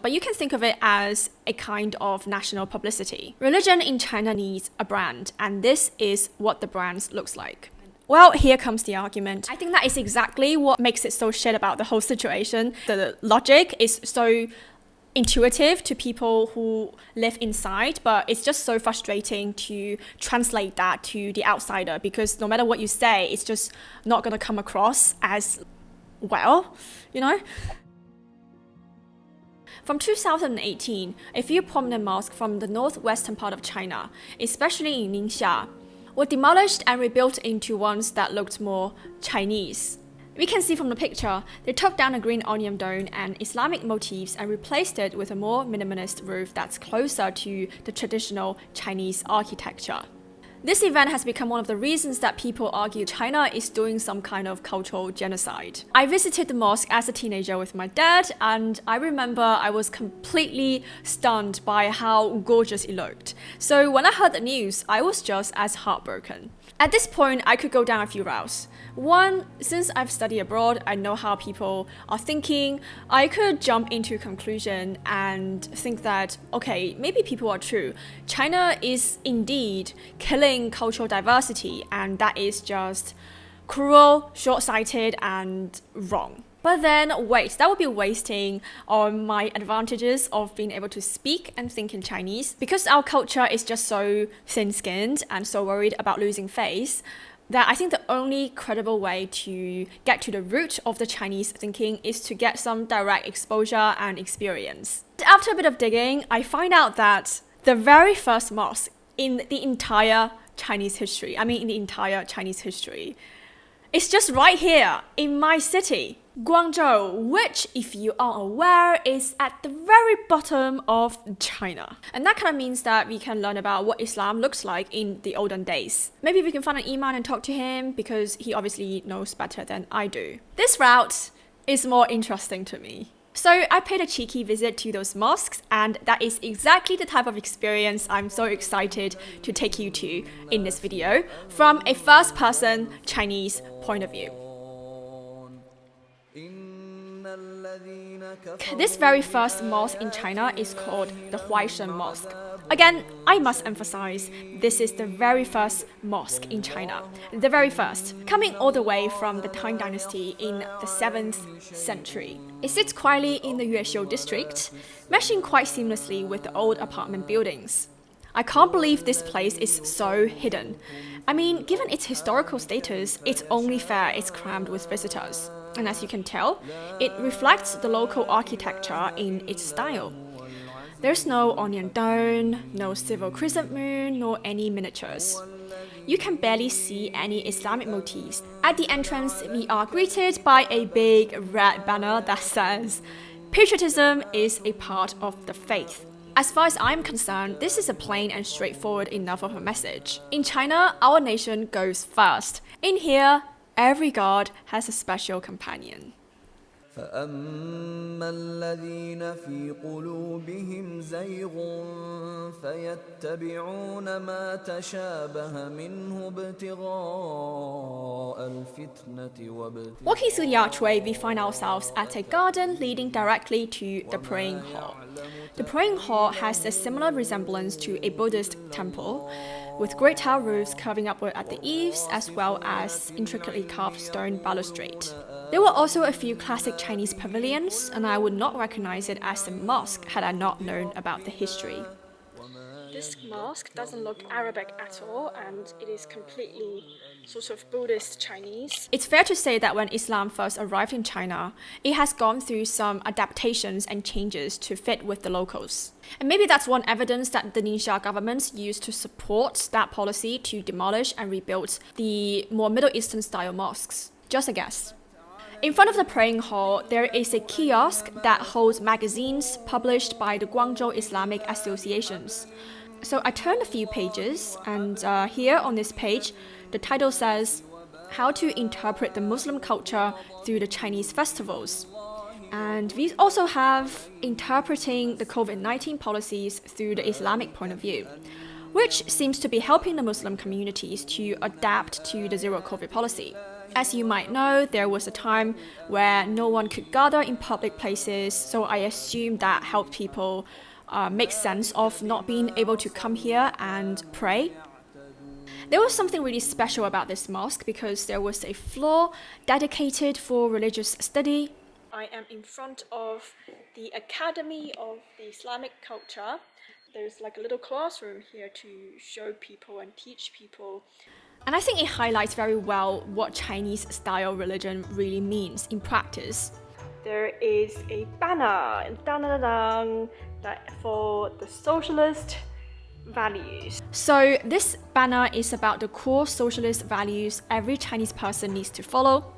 But you can think of it as a kind of national publicity. Religion in China needs a brand, and this is what the brand looks like. Well, here comes the argument. I think that is exactly what makes it so shit about the whole situation. The logic is so intuitive to people who live inside, but it's just so frustrating to translate that to the outsider, because no matter what you say, it's just not going to come across as well, you know? From 2018, a few prominent mosques from the northwestern part of China, especially in Ningxia, were demolished and rebuilt into ones that looked more Chinese. We can see from the picture, they took down a green onion dome and Islamic motifs and replaced it with a more minimalist roof that's closer to the traditional Chinese architecture. This event has become one of the reasons that people argue China is doing some kind of cultural genocide. I visited the mosque as a teenager with my dad, and I remember I was completely stunned by how gorgeous it looked. So when I heard the news, I was just as heartbroken. At this point, I could go down a few routes. One, since I've studied abroad, I know how people are thinking. I could jump into a conclusion and think that, okay, maybe people are true. China is indeed killing cultural diversity, and that is just cruel, short-sighted, and wrong. But then, wait, that would be wasting on my advantages of being able to speak and think in Chinese. Because our culture is just so thin-skinned and so worried about losing face, that I think the only credible way to get to the root of the Chinese thinking is to get some direct exposure and experience. After a bit of digging, I find out that the very first mosque in the entire Chinese history, it's just right here in my city, Guangzhou, which, if you are aware, is at the very bottom of China. And that kind of means that we can learn about what Islam looks like in the olden days. Maybe we can find an imam and talk to him, because he obviously knows better than I do. This route is more interesting to me. So I paid a cheeky visit to those mosques, and that is exactly the type of experience I'm so excited to take you to in this video from a first-person Chinese point of view. This very first mosque in China is called the Huaisheng Mosque. Again, I must emphasize, this is the very first mosque in China. The very first, coming all the way from the Tang Dynasty in the 7th century. It sits quietly in the Yueshou district, meshing quite seamlessly with the old apartment buildings. I can't believe this place is so hidden. I mean, given its historical status, it's only fair it's crammed with visitors. And as you can tell, it reflects the local architecture in its style. There's no onion dome, no silver crescent moon, nor any miniatures. You can barely see any Islamic motifs. At the entrance, we are greeted by a big red banner that says, "Patriotism is a part of the faith." As far as I'm concerned, this is a plain and straightforward enough of a message. In China, our nation goes first. In here, every god has a special companion. فأما الذين في قلوبهم زيغ فيتبعون ما تشابه منه ابتغاء الفتنة Walking through the archway, we find ourselves at a garden leading directly to the praying hall. The praying hall has a similar resemblance to a Buddhist temple, with great tile roofs curving upward at the eaves, as well as intricately carved stone balustrade. There were also a few classic Chinese pavilions, and I would not recognize it as a mosque had I not known about the history. This mosque doesn't look Arabic at all, and it is completely sort of Buddhist Chinese. It's fair to say that when Islam first arrived in China, it has gone through some adaptations and changes to fit with the locals. And maybe that's one evidence that the Ningxia government used to support that policy to demolish and rebuild the more Middle Eastern style mosques. Just a guess. In front of the praying hall, there is a kiosk that holds magazines published by the Guangzhou Islamic Associations. So I turned a few pages, and here on this page, the title says, "How to Interpret the Muslim Culture Through the Chinese Festivals." And we also have Interpreting the COVID-19 Policies Through the Islamic Point of View, which seems to be helping the Muslim communities to adapt to the zero COVID policy. As you might know, there was a time where no one could gather in public places, so I assume that helped people make sense of not being able to come here and pray. There was something really special about this mosque because there was a floor dedicated for religious study. I am in front of the Academy of the Islamic Culture. There's like a little classroom here to show people and teach people. And I think it highlights very well what Chinese-style religion really means in practice. There is a banner for the socialist values. So this banner is about the core socialist values every Chinese person needs to follow.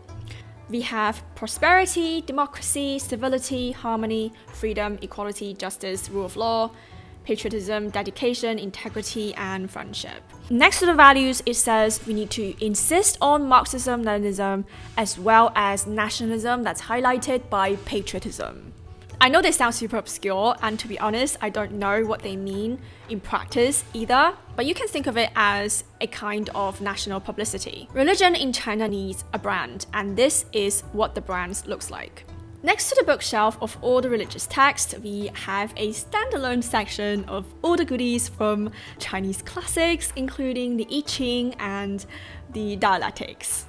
We have prosperity, democracy, civility, harmony, freedom, equality, justice, rule of law, patriotism, dedication, integrity, and friendship. Next to the values, it says we need to insist on Marxism-Leninism as well as nationalism that's highlighted by patriotism. I know they sound super obscure, and to be honest, I don't know what they mean in practice either, but you can think of it as a kind of national publicity. Religion in China needs a brand, and this is what the brand looks like. Next to the bookshelf of all the religious texts, we have a standalone section of all the goodies from Chinese classics, including the I Ching and the dialectics.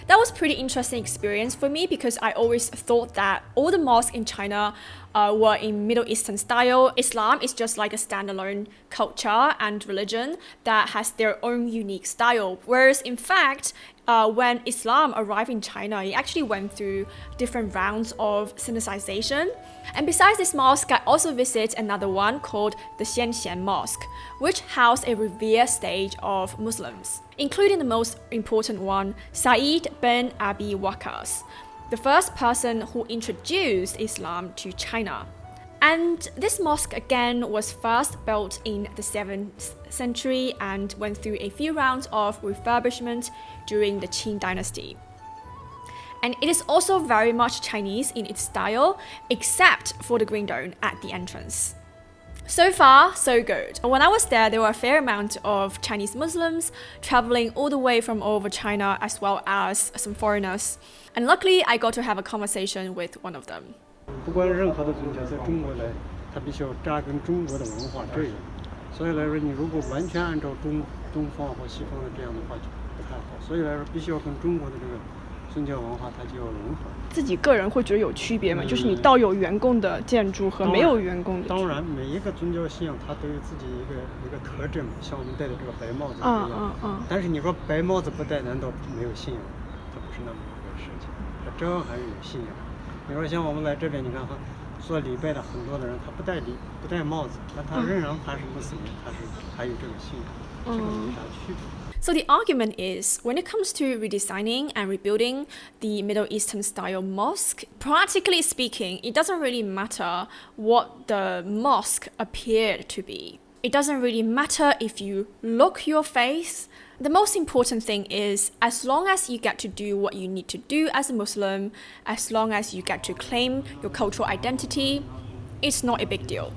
That was a pretty interesting experience for me because I always thought that all the mosques in China were in Middle Eastern style. Islam is just like a standalone culture and religion that has their own unique style. Whereas in fact, when Islam arrived in China, it actually went through different rounds of sinicization. And besides this mosque, I also visit another one called the Huaisheng Mosque, which housed a revered stage of Muslims, including the most important one, Sa'id bin Abi Waqqas, the first person who introduced Islam to China. And this mosque again was first built in the 7th century and went through a few rounds of refurbishment during the Qing dynasty. And it is also very much Chinese in its style, except for the green dome at the entrance. So far, so good. When I was there were a fair amount of Chinese Muslims traveling all the way from all over China, as well as some foreigners. And luckily, I got to have a conversation with one of them. 不管任何的宗教，在中国来，它必须要扎根中国的文化这样。所以来说，你如果完全按照东方或西方的这样的话，就不太好。所以来说，必须要跟中国的这个宗教文化，它就要融合。自己个人会觉得有区别吗？就是你到有圆拱的建筑和没有圆拱的。当然，每一个宗教信仰它都有自己一个特征，像我们戴的这个白帽子一样。但是你说白帽子不戴，难道没有信仰？它不是那么一回事情，它照样还是有信仰。你说像我们来这边，你看哈，做礼拜的很多的人，他不戴帽子，但他仍然他是穆斯林，他是还有这个信仰，这个没啥区别。So the argument is, when it comes to redesigning and rebuilding the Middle Eastern style mosque, practically speaking, it doesn't really matter what the mosque appeared to be. It doesn't really matter if you look your faith. The most important thing is, as long as you get to do what you need to do as a Muslim, as long as you get to claim your cultural identity, it's not a big deal.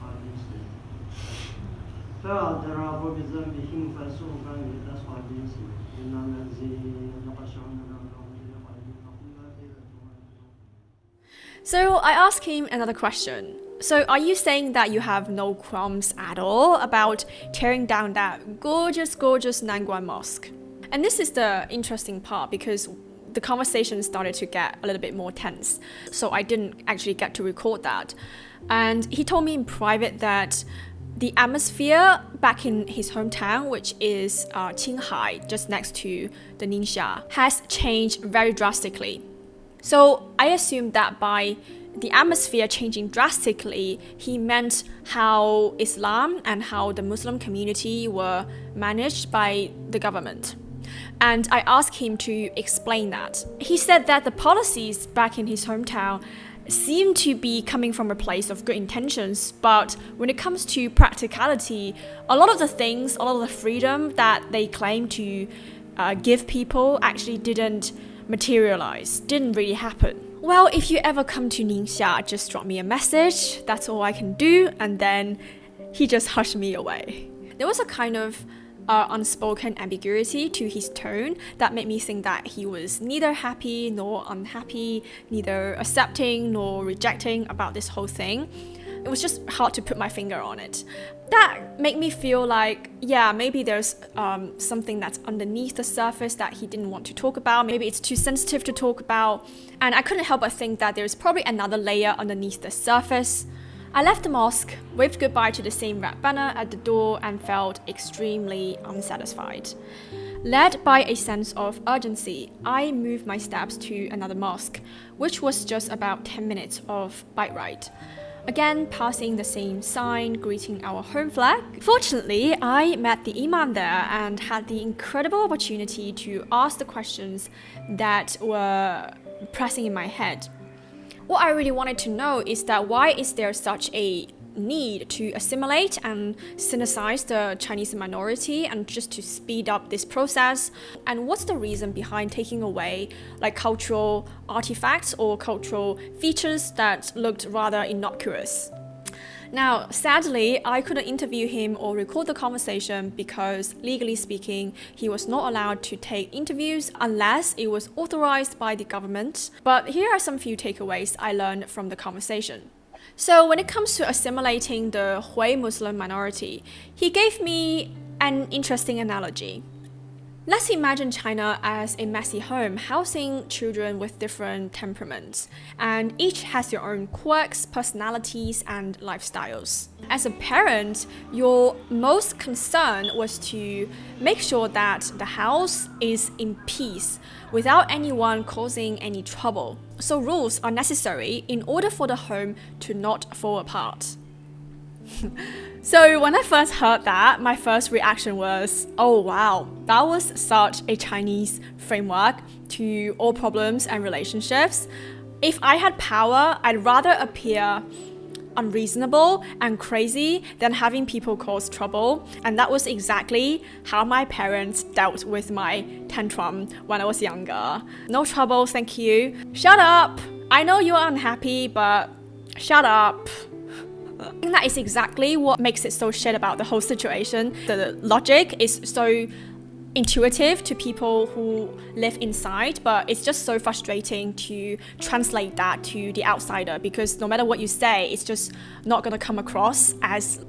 So I asked him another question. So are you saying that you have no qualms at all about tearing down that gorgeous Nanguan mosque? And this is the interesting part because the conversation started to get a little bit more tense. So I didn't actually get to record that. And he told me in private that the atmosphere back in his hometown, which is Qinghai, just next to the Ningxia, has changed very drastically. So I assumed that by the atmosphere changing drastically, he meant how Islam and how the Muslim community were managed by the government. And I asked him to explain that. He said that the policies back in his hometown seem to be coming from a place of good intentions, but when it comes to practicality, a lot of the things, a lot of the freedom that they claim to give people actually didn't materialize, didn't really happen. Well, if you ever come to Ningxia, just drop me a message. That's all I can do. And then he just hushed me away. There was a kind of unspoken ambiguity to his tone that made me think that he was neither happy nor unhappy, neither accepting nor rejecting about this whole thing. It was just hard to put my finger on it. That made me feel like, yeah, maybe there's something that's underneath the surface that he didn't want to talk about. Maybe it's too sensitive to talk about. And I couldn't help but think that there's probably another layer underneath the surface. I left the mosque, waved goodbye to the same red banner at the door, and felt extremely unsatisfied. Led by a sense of urgency, I moved my steps to another mosque, which was just about 10 minutes of bike ride. Again, passing the same sign greeting our home flag. Fortunately, I met the imam there and had the incredible opportunity to ask the questions that were pressing in my head. What I really wanted to know is that why is there such a need to assimilate and sinicize the Chinese minority and just to speed up this process? And what's the reason behind taking away like cultural artifacts or cultural features that looked rather innocuous? Now, sadly, I couldn't interview him or record the conversation because, legally speaking, he was not allowed to take interviews unless it was authorized by the government. But here are some few takeaways I learned from the conversation. So when it comes to assimilating the Hui Muslim minority, he gave me an interesting analogy. Let's imagine China as a messy home housing children with different temperaments, and each has their own quirks, personalities, and lifestyles. As a parent, your most concern was to make sure that the house is in peace without anyone causing any trouble. So rules are necessary in order for the home to not fall apart. So when I first heard that, my first reaction was, oh wow, that was such a Chinese framework to all problems and relationships. If I had power, I'd rather appear unreasonable and crazy than having people cause trouble. And that was exactly how my parents dealt with my tantrum when I was younger. No trouble, thank you. Shut up! I know you're unhappy, but shut up. I think that is exactly what makes it so shit about the whole situation. The logic is so intuitive to people who live inside, but it's just so frustrating to translate that to the outsider because no matter what you say, it's just not going to come across as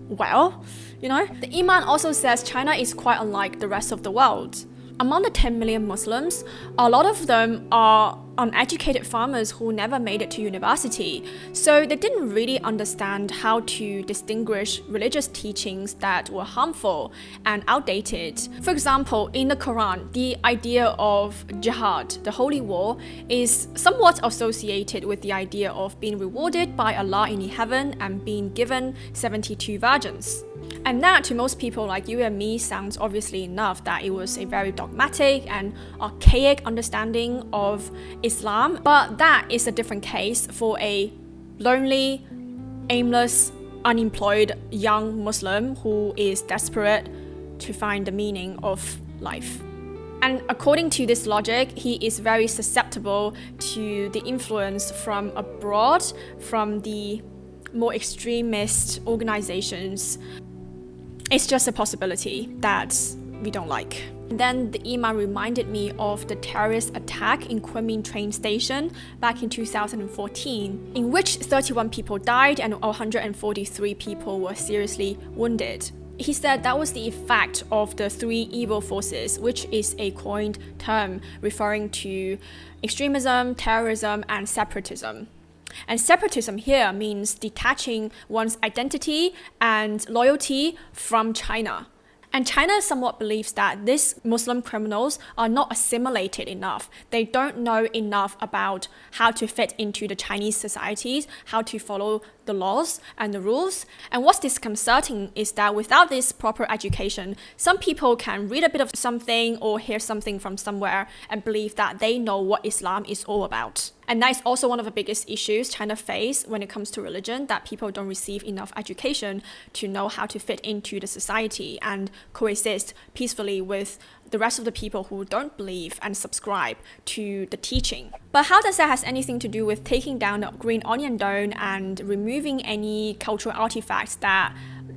well, you know? The Imam also says China is quite unlike the rest of the world. Among the 10 million Muslims, a lot of them are uneducated farmers who never made it to university, so they didn't really understand how to distinguish religious teachings that were harmful and outdated. For example, in the Quran, the idea of jihad, the holy war, is somewhat associated with the idea of being rewarded by Allah in heaven and being given 72 virgins. And that, to most people like you and me, sounds obviously enough that it was a very dogmatic and archaic understanding of Islam. But that is a different case for a lonely, aimless, unemployed young Muslim who is desperate to find the meaning of life. And according to this logic, he is very susceptible to the influence from abroad, from the more extremist organizations. It's just a possibility that we don't like. And then the Imam reminded me of the terrorist attack in Kunming train station back in 2014, in which 31 people died and 143 people were seriously wounded. He said that was the effect of the three evil forces, which is a coined term referring to extremism, terrorism, and separatism. And separatism here means detaching one's identity and loyalty from China. And China somewhat believes that these Muslim criminals are not assimilated enough. They don't know enough about how to fit into the Chinese societies, how to follow the laws and the rules. And what's disconcerting is that without this proper education, some people can read a bit of something or hear something from somewhere and believe that they know what Islam is all about. And that is also one of the biggest issues China face when it comes to religion, that people don't receive enough education to know how to fit into the society and coexist peacefully with the rest of the people who don't believe and subscribe to the teaching. But how does that have anything to do with taking down the Green Onion Dome and removing any cultural artifacts that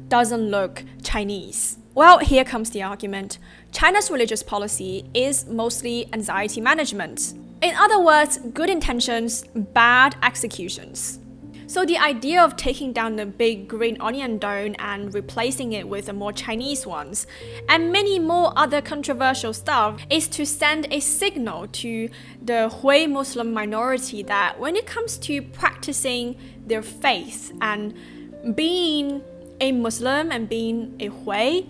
doesn't look Chinese? Well, here comes the argument. China's religious policy is mostly anxiety management. In other words, good intentions, bad executions. So the idea of taking down the big green onion dome and replacing it with the more Chinese ones, and many more other controversial stuff, is to send a signal to the Hui Muslim minority that when it comes to practicing their faith and being a Muslim and being a Hui,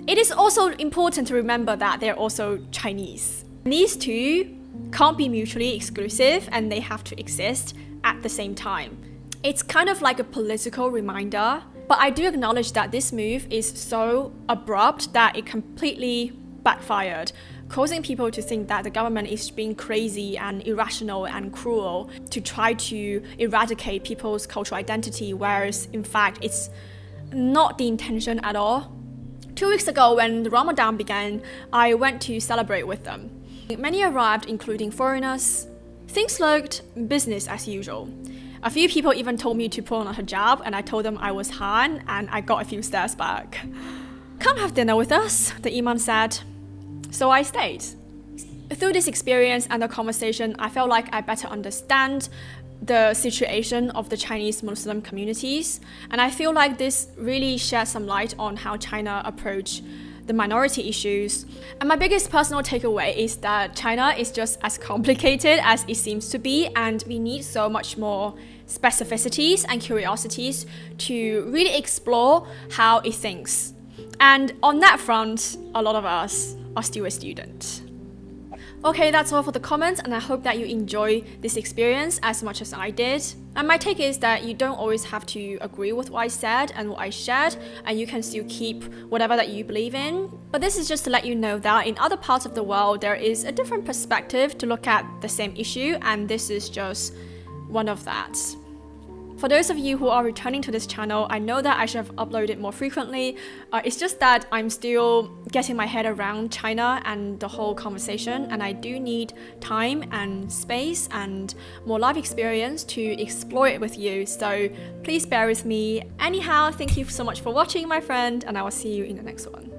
it is also important to remember that they're also Chinese. These two can't be mutually exclusive and they have to exist at the same time. It's kind of like a political reminder, but I do acknowledge that this move is so abrupt that it completely backfired, causing people to think that the government is being crazy and irrational and cruel to try to eradicate people's cultural identity, whereas in fact it's not the intention at all. 2 weeks ago when the Ramadan began, I went to celebrate with them. Many arrived, including foreigners. Things looked business as usual. A few people even told me to put on a hijab, and I told them I was Han, and I got a few stares back. Come have dinner with us, the imam said. So I stayed. Through this experience and the conversation, I felt like I better understand the situation of the Chinese Muslim communities, and I feel like this really sheds some light on how China approach the minority issues. And my biggest personal takeaway is that China is just as complicated as it seems to be, and we need so much more specificities and curiosities to really explore how it thinks. And on that front, a lot of us are still a student. Okay, that's all for the comments, and I hope that you enjoy this experience as much as I did. And my take is that you don't always have to agree with what I said and what I shared, and you can still keep whatever that you believe in. But this is just to let you know that in other parts of the world, there is a different perspective to look at the same issue, and this is just one of that. For those of you who are returning to this channel, I know that I should have uploaded more frequently. It's just that I'm still getting my head around China and the whole conversation, and I do need time and space and more life experience to explore it with you, so please bear with me. Anyhow, thank you so much for watching, my friend, and I will see you in the next one.